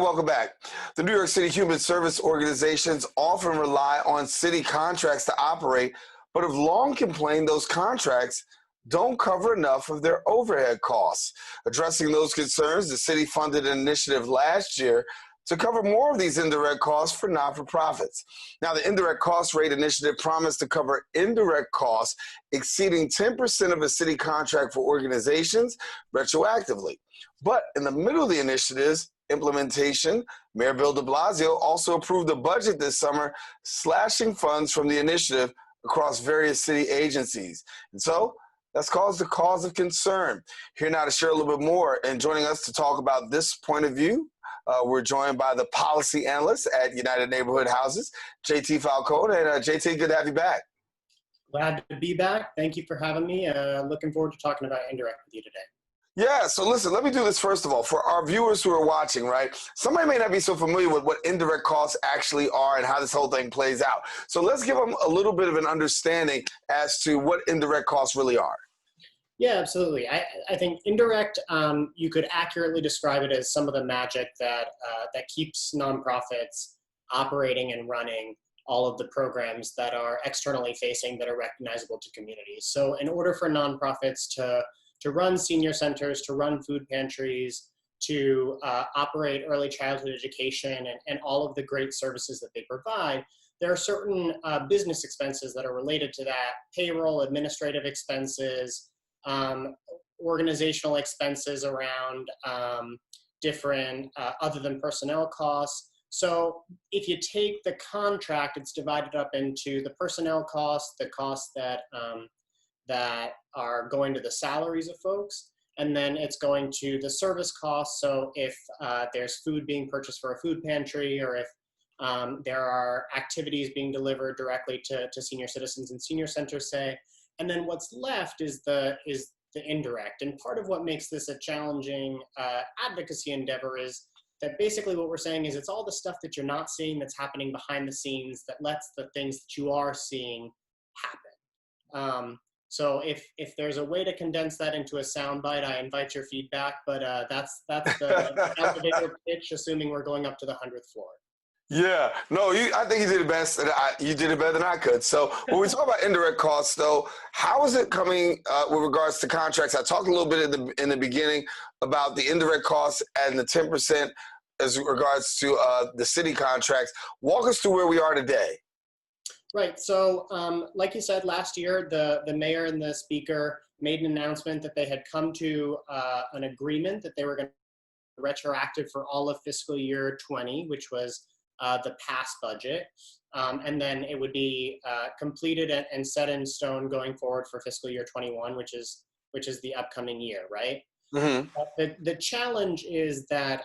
and welcome back. The New York City Human Service organizations often rely on city contracts to operate, but have long complained those contracts don't cover enough of their overhead costs. Addressing those concerns, the city funded an initiative last year to cover more of these indirect costs for not-for-profits. Now, the Indirect Cost Rate Initiative promised to cover indirect costs exceeding 10% of a city contract for organizations retroactively. But in the middle of the initiative's implementation, Mayor Bill de Blasio also approved a budget this summer, slashing funds from the initiative across various city agencies. And so that's caused a cause of concern. Here now to share a little bit more and joining us to talk about this point of view, we're joined by the policy analyst at United Neighborhood Houses, JT Falcone. And JT, good to have you back. Glad to be back. Thank you for having me. Looking forward to talking about indirect with you today. Yeah, so listen, let me do this first of all. For our viewers who are watching, right, somebody may not be so familiar with what indirect costs actually are and how this whole thing plays out. So let's give them a little bit of an understanding as to what indirect costs really are. Yeah, absolutely. I think indirect, you could accurately describe it as some of the magic that keeps nonprofits operating and running all of the programs that are externally facing that are recognizable to communities. So in order for nonprofits to run senior centers, to run food pantries, to operate early childhood education and all of the great services that they provide, there are certain business expenses that are related to that: payroll, administrative expenses, organizational expenses around different other than personnel costs. So if you take the contract, it's divided up into the personnel costs, the costs that are going to the salaries of folks, and then it's going to the service costs. So if there's food being purchased for a food pantry, or if there are activities being delivered directly to senior citizens in senior centers, say. And then what's left is the indirect. And part of what makes this a challenging advocacy endeavor is that basically what we're saying is it's all the stuff that you're not seeing that's happening behind the scenes that lets the things that you are seeing happen. So if there's a way to condense that into a soundbite, I invite your feedback, but that's the bigger pitch, assuming we're going up to the 100th floor. Yeah, no, I think you did it best. You did it better than I could. So when we talk about indirect costs, though, how is it coming with regards to contracts? I talked a little bit in the beginning about the indirect costs and the 10% as regards to the city contracts. Walk us through where we are today. Right. So like you said, last year, the mayor and the speaker made an announcement that they had come to an agreement that they were going to retroactive for all of fiscal year 20, which was the past budget, and then it would be completed and set in stone going forward for fiscal year 21, which is the upcoming year, right? Mm-hmm. The challenge is that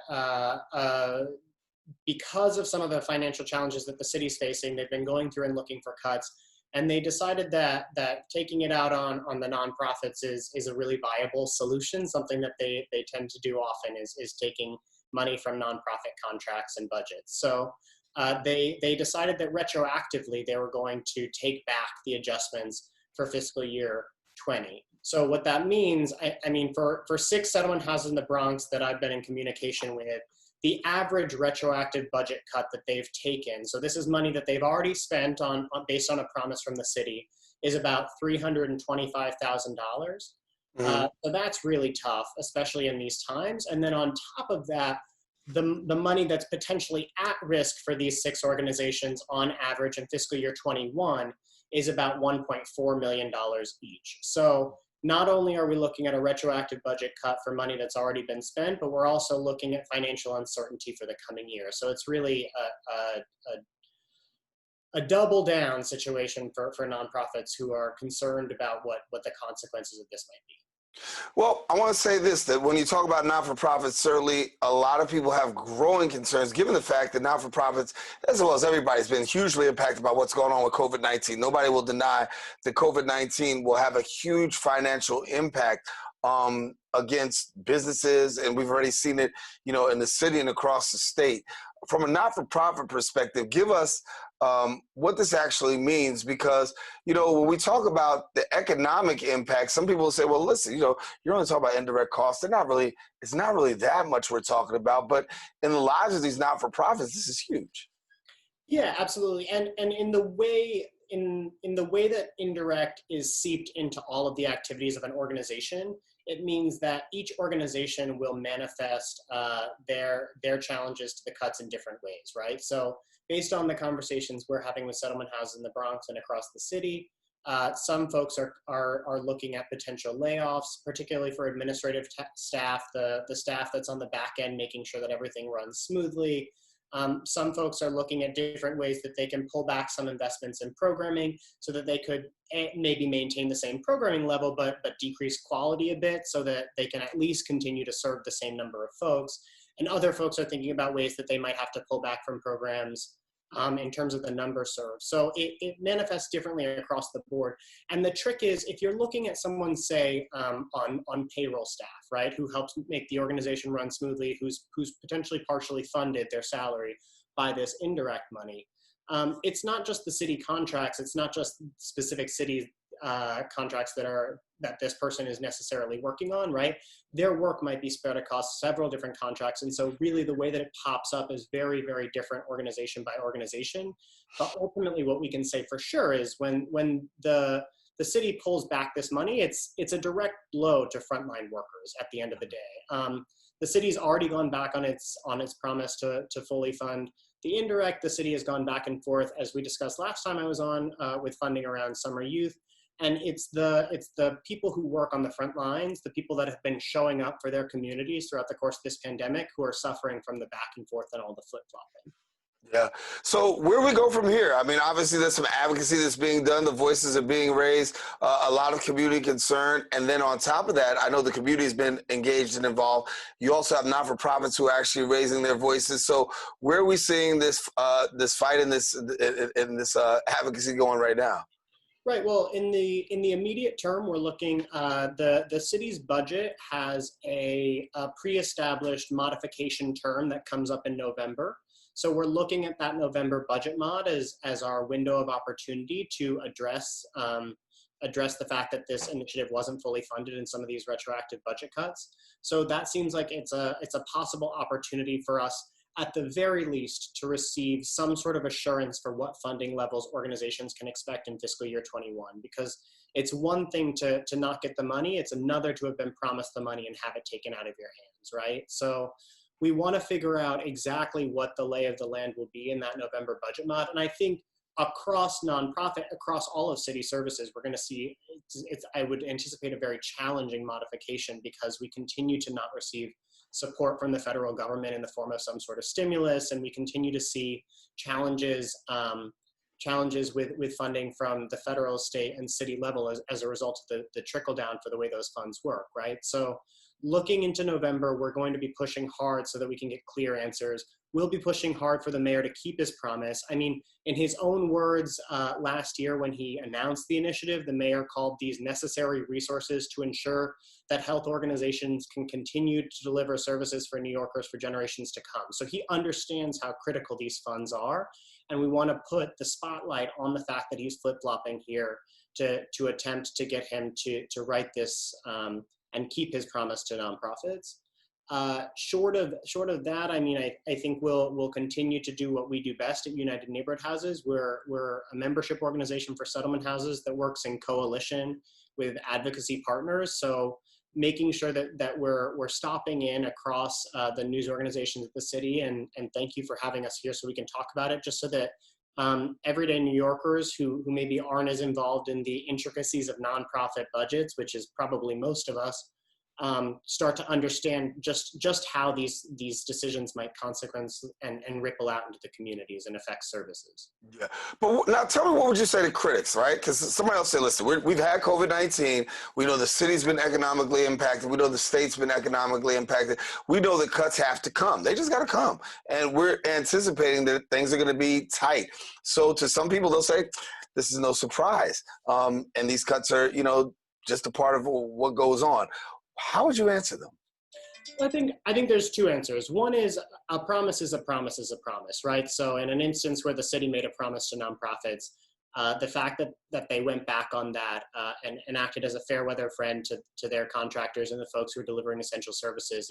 because of some of the financial challenges that the city's facing, they've been going through and looking for cuts, and they decided that taking it out on the nonprofits is a really viable solution. Something that they tend to do often is taking money from nonprofit contracts and budgets. So they decided that retroactively they were going to take back the adjustments for fiscal year 20. So what that means, I mean, for 6 settlement houses in the Bronx that I've been in communication with, the average retroactive budget cut that they've taken, so this is money that they've already spent on based on a promise from the city, is about $325,000. So that's really tough, especially in these times. And then on top of that, the money that's potentially at risk for these 6 organizations on average in fiscal year 21 is about $1.4 million each. So not only are we looking at a retroactive budget cut for money that's already been spent, but we're also looking at financial uncertainty for the coming year. So it's really a double down situation for nonprofits who are concerned about what the consequences of this might be. Well, I want to say this, that when you talk about not-for-profits, certainly a lot of people have growing concerns, given the fact that not-for-profits, as well as everybody, has been hugely impacted by what's going on with COVID-19. Nobody will deny that COVID-19 will have a huge financial impact against businesses, and we've already seen it, in the city and across the state. from a not-for-profit perspective, give us what this actually means, because, when we talk about the economic impact, some people say, well, listen, you're only talking about indirect costs. It's not really that much we're talking about, but in the lives of these not-for-profits, this is huge. Yeah, absolutely. And in the way that indirect is seeped into all of the activities of an organization, it means that each organization will manifest their challenges to the cuts in different ways, right? So based on the conversations we're having with settlement houses in the Bronx and across the city, some folks are looking at potential layoffs, particularly for administrative staff, the staff that's on the back end, making sure that everything runs smoothly. Some folks are looking at different ways that they can pull back some investments in programming so that they could maybe maintain the same programming level, but decrease quality a bit so that they can at least continue to serve the same number of folks. And other folks are thinking about ways that they might have to pull back from programs in terms of the number served. So it manifests differently across the board. And the trick is, if you're looking at someone, say, on payroll staff, right, who helps make the organization run smoothly, who's potentially partially funded their salary by this indirect money, it's not just the city contracts, it's not just specific city contracts that this person is necessarily working on, right? Their work might be spread across several different contracts. And so really the way that it pops up is very, very different organization by organization. But ultimately what we can say for sure is when the city pulls back this money, it's a direct blow to frontline workers at the end of the day. The city's already gone back on its promise to fully fund the indirect. The city has gone back and forth, as we discussed last time I was on, with funding around summer youth. And it's the people who work on the front lines, the people that have been showing up for their communities throughout the course of this pandemic, who are suffering from the back and forth and all the flip-flopping. Yeah. So where we go from here? I mean, obviously there's some advocacy that's being done. The voices are being raised, a lot of community concern. And then on top of that, I know the community has been engaged and involved. You also have not-for-profits who are actually raising their voices. So where are we seeing this fight and this advocacy going right now? Right. Well, in the immediate term, we're looking. The city's budget has a pre-established modification term that comes up in November. So we're looking at that November budget mod as our window of opportunity to address the fact that this initiative wasn't fully funded in some of these retroactive budget cuts. So that seems like it's a possible opportunity for us, at the very least, to receive some sort of assurance for what funding levels organizations can expect in fiscal year 21. Because it's one thing to not get the money, it's another to have been promised the money and have it taken out of your hands, right? So we want to figure out exactly what the lay of the land will be in that November budget mod. And I think across nonprofit, across all of city services, we're going to see, I would anticipate a very challenging modification, because we continue to not receive support from the federal government in the form of some sort of stimulus, and we continue to see challenges with funding from the federal, state, and city level as a result of the trickle down for the way those funds work, right? So looking into November, we're going to be pushing hard so that we can get clear answers. We'll be pushing hard for the mayor to keep his promise. I mean, in his own words, last year when he announced the initiative, the mayor called these necessary resources to ensure that health organizations can continue to deliver services for New Yorkers for generations to come. So he understands how critical these funds are, and we want to put the spotlight on the fact that he's flip-flopping here to attempt to get him to write this and keep his promise to nonprofits. Short of that, I mean, I think we'll continue to do what we do best at United Neighborhood Houses. We're a membership organization for settlement houses that works in coalition with advocacy partners. So making sure that we're stopping in across the news organizations at the city, and thank you for having us here so we can talk about it, just so that everyday New Yorkers who maybe aren't as involved in the intricacies of nonprofit budgets, which is probably most of us, start to understand just how these decisions might consequence and ripple out into the communities and affect services. Yeah, but now tell me, what would you say to critics, right? Because somebody else said, listen, we've had COVID-19. We know the city's been economically impacted. We know the state's been economically impacted. We know the cuts have to come. They just got to come. And we're anticipating that things are going to be tight. So to some people, they'll say, this is no surprise. And these cuts are, just a part of what goes on. How would you answer them? I think there's two answers. One is a promise is a promise is a promise, right? So in an instance where the city made a promise to nonprofits, the fact that they went back on that and acted as a fair weather friend to their contractors and the folks who are delivering essential services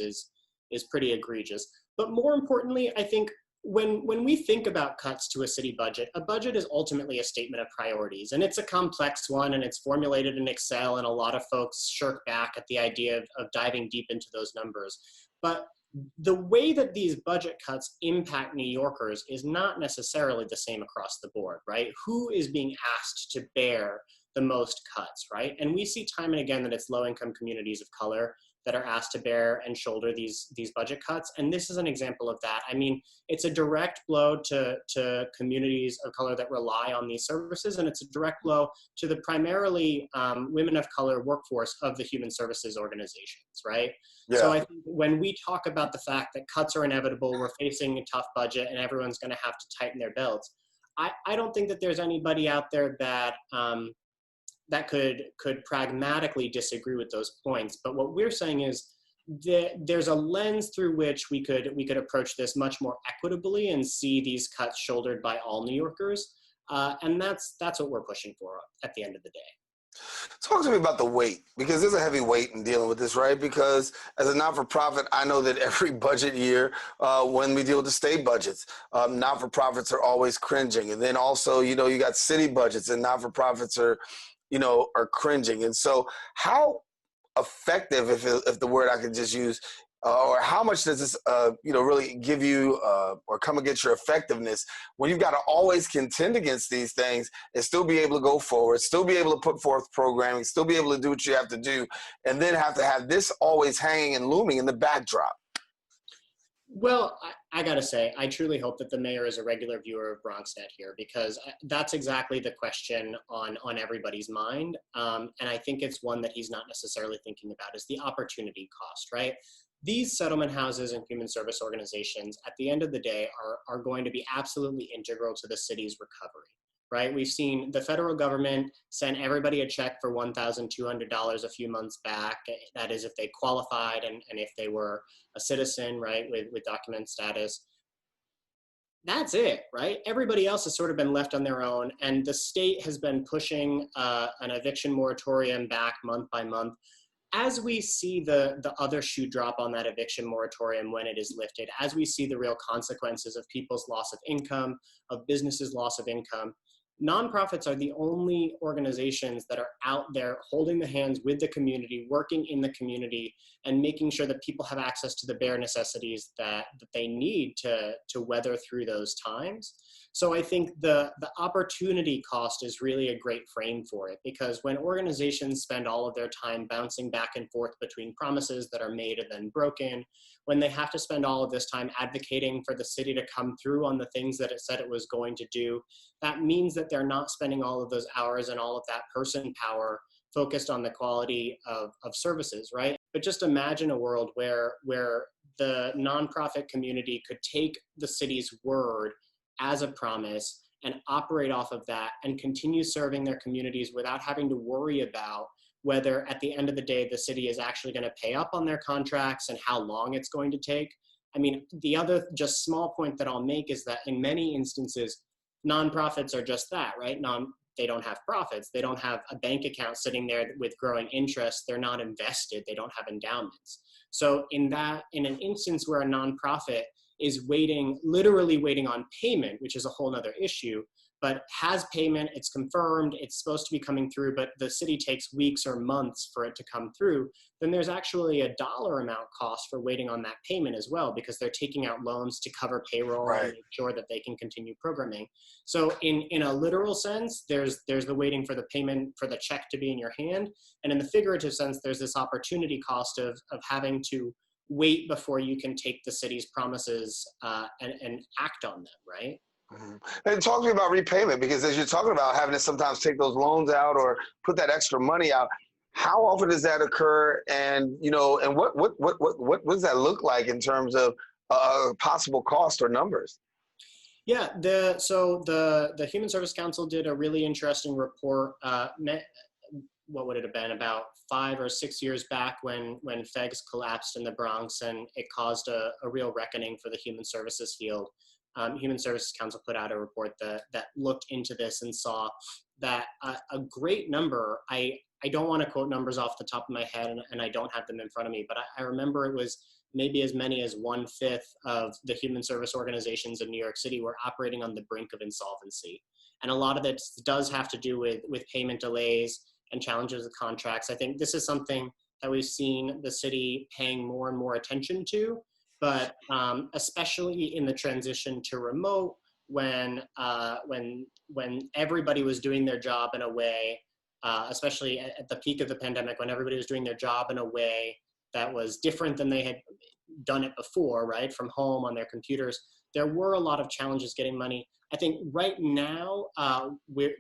is pretty egregious. But more importantly, I think when we think about cuts to a budget is ultimately a statement of priorities, and it's a complex one, and it's formulated in Excel, and a lot of folks shirk back at the idea of diving deep into those numbers. But the way that these budget cuts impact New Yorkers is not necessarily the same across the board, right? Who is being asked to bear the most cuts, right? And we see time and again that it's low-income communities of color that are asked to bear and shoulder these budget cuts. And this is an example of that. I mean, it's a direct blow to communities of color that rely on these services, and it's a direct blow to the primarily women of color workforce of the human services organizations, right? Yeah. So I think when we talk about the fact that cuts are inevitable, we're facing a tough budget and everyone's gonna have to tighten their belts, I don't think that there's anybody out there that that could pragmatically disagree with those points. But what we're saying is that there's a lens through which we could approach this much more equitably and see these cuts shouldered by all New Yorkers. And that's what we're pushing for at the end of the day. Talk to me about the weight, because there's a heavy weight in dealing with this, right? Because as a not-for-profit, I know that every budget year, when we deal with the state budgets, not-for-profits are always cringing. And then also, you got city budgets and not-for-profits are cringing. And so how effective, if the word I could just use, or how much does this, really give you or come against your effectiveness when you've got to always contend against these things and still be able to go forward, still be able to put forth programming, still be able to do what you have to do, and then have to have this always hanging and looming in the backdrop? Well, I gotta say, I truly hope that the mayor is a regular viewer of BronxNet here, because that's exactly the question on everybody's mind. And I think it's one that he's not necessarily thinking about, is the opportunity cost, right? These settlement houses and human service organizations, at the end of the day, are going to be absolutely integral to the city's recovery, right? We've seen the federal government send everybody a check for $1,200 a few months back. That is if they qualified and if they were a citizen, right, with document status. That's it, right? Everybody else has sort of been left on their own, and the state has been pushing an eviction moratorium back month by month. As we see the other shoe drop on that eviction moratorium when it is lifted, as we see the real consequences of people's loss of income, of businesses' loss of income, nonprofits are the only organizations that are out there holding the hands with the community, working in the community, and making sure that people have access to the bare necessities that they need to weather through those times. So I think the opportunity cost is really a great frame for it, because when organizations spend all of their time bouncing back and forth between promises that are made and then broken, when they have to spend all of this time advocating for the city to come through on the things that it said it was going to do, that means that they're not spending all of those hours and all of that person power focused on the quality of services, right? But just imagine a world where the nonprofit community could take the city's word as a promise and operate off of that and continue serving their communities without having to worry about whether at the end of the day the city is actually going to pay up on their contracts and how long it's going to take. I mean, the other just small point that I'll make is that in many instances, nonprofits are just that, right? They don't have profits. They don't have a bank account sitting there with growing interest. They're not invested. They don't have endowments. So in an instance where a nonprofit is literally waiting on payment, which is a whole nother issue, but has payment, it's confirmed, it's supposed to be coming through, but the city takes weeks or months for it to come through, then there's actually a dollar amount cost for waiting on that payment as well, because they're taking out loans to cover payroll and make sure that they can continue programming. So in a literal sense, there's the waiting for the payment, for the check to be in your hand. And in the figurative sense, there's this opportunity cost of having to wait before you can take the city's promises and act on them, right? Mm-hmm. And talk to me about repayment, because as you're talking about having to sometimes take those loans out or put that extra money out, how often does that occur? And and what does that look like in terms of possible cost or numbers? Yeah, so the Human Service Council did a really interesting report what would it have been, about 5 or 6 years back when FEGS collapsed in the Bronx, and it caused a real reckoning for the human services field. Human Services Council put out a report that looked into this and saw that a great number, I don't want to quote numbers off the top of my head, and I don't have them in front of me, but I remember it was maybe as many as 1/5 of the human service organizations in New York City were operating on the brink of insolvency. And a lot of it does have to do with payment delays and challenges with contracts. I think this is something that we've seen the city paying more and more attention to, but especially in the transition to remote, when everybody was doing their job in a way, especially at the peak of the pandemic, when everybody was doing their job in a way that was different than they had done it before, right, from home on their computers, there were a lot of challenges getting money. I think right now we're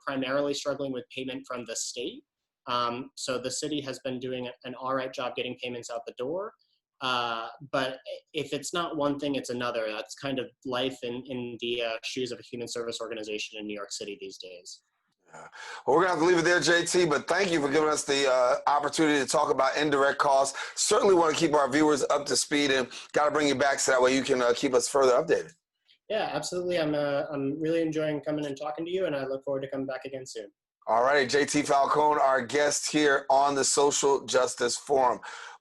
primarily struggling with payment from the state. So the city has been doing an all right job getting payments out the door. But if it's not one thing, it's another. That's kind of life in the shoes of a human service organization in New York City these days. Yeah. Well, we're going to have to leave it there, JT, but thank you for giving us the opportunity to talk about indirect costs. Certainly want to keep our viewers up to speed, and got to bring you back so that way you can keep us further updated. Yeah, absolutely. I'm really enjoying coming and talking to you, and I look forward to coming back again soon. All righty, JT Falcone, our guest here on the Social Justice Forum.